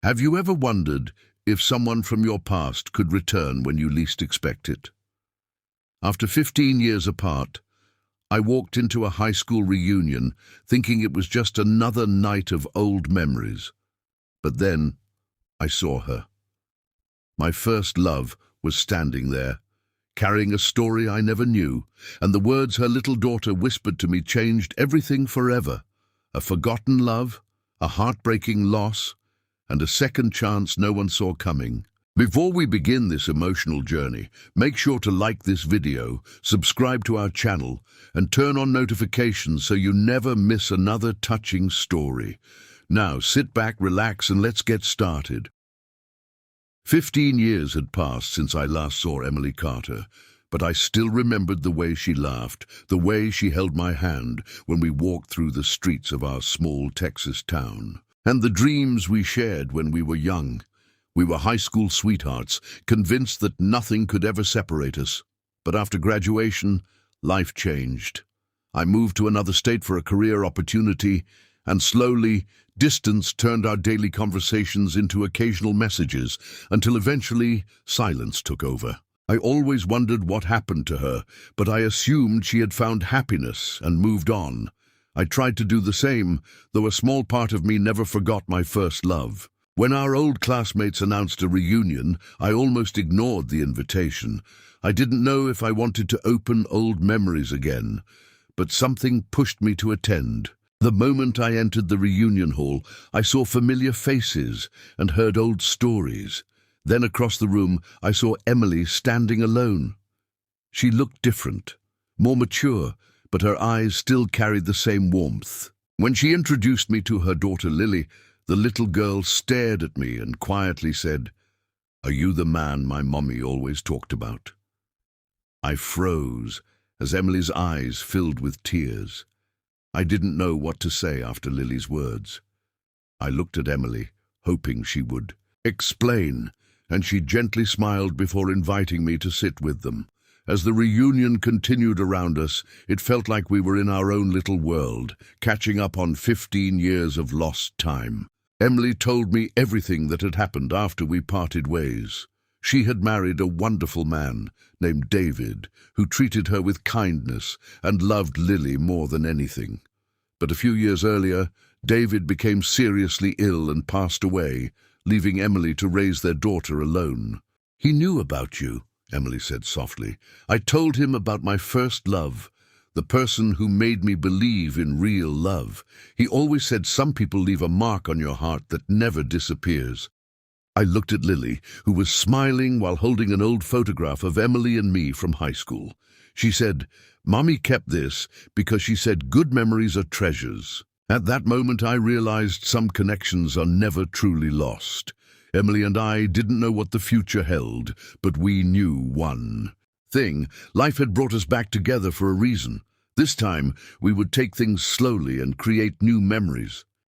Have you ever wondered if someone from your past could return when you least expect it? After 15 years apart, I walked into a high school reunion thinking it was just another night of old memories. But then I saw her. My first love was standing there, carrying a story I never knew, and the words her little daughter whispered to me changed everything forever. A forgotten love, a heartbreaking loss, and a second chance no one saw coming. Before we begin this emotional journey, make sure to like this video, subscribe to our channel, and turn on notifications so you never miss another touching story. Now sit back, relax, and let's get started. 15 years had passed since I last saw Emily Carter, but I still remembered the way she laughed, the way she held my hand when we walked through the streets of our small Texas town, and the dreams we shared when we were young. We were high school sweethearts, convinced that nothing could ever separate us. But after graduation, life changed. I moved to another state for a career opportunity, and slowly, distance turned our daily conversations into occasional messages, until eventually silence took over. I always wondered what happened to her, but I assumed she had found happiness and moved on. I tried to do the same, though a small part of me never forgot my first love. When our old classmates announced a reunion, I almost ignored the invitation. I didn't know if I wanted to open old memories again, but something pushed me to attend. The moment I entered the reunion hall, I saw familiar faces and heard old stories. Then across the room, I saw Emily standing alone. She looked different, more mature, but her eyes still carried the same warmth. When she introduced me to her daughter Lily, the little girl stared at me and quietly said, "Are you the man my mommy always talked about?" I froze as Emily's eyes filled with tears. I didn't know what to say after Lily's words. I looked at Emily, hoping she would explain, and she gently smiled before inviting me to sit with them. As the reunion continued around us, it felt like we were in our own little world, catching up on 15 years of lost time. Emily told me everything that had happened after we parted ways. She had married a wonderful man named David, who treated her with kindness and loved Lily more than anything. But a few years earlier, David became seriously ill and passed away, leaving Emily to raise their daughter alone. "He knew about you," Emily said softly. "I told him about my first love, the person who made me believe in real love. He always said some people leave a mark on your heart that never disappears." I looked at Lily, who was smiling while holding an old photograph of Emily and me from high school. She said, "Mommy kept this because she said good memories are treasures." At that moment I realized some connections are never truly lost. Emily and I didn't know what the future held, but we knew one thing: life had brought us back together for a reason. This time, we would take things slowly and create new memories.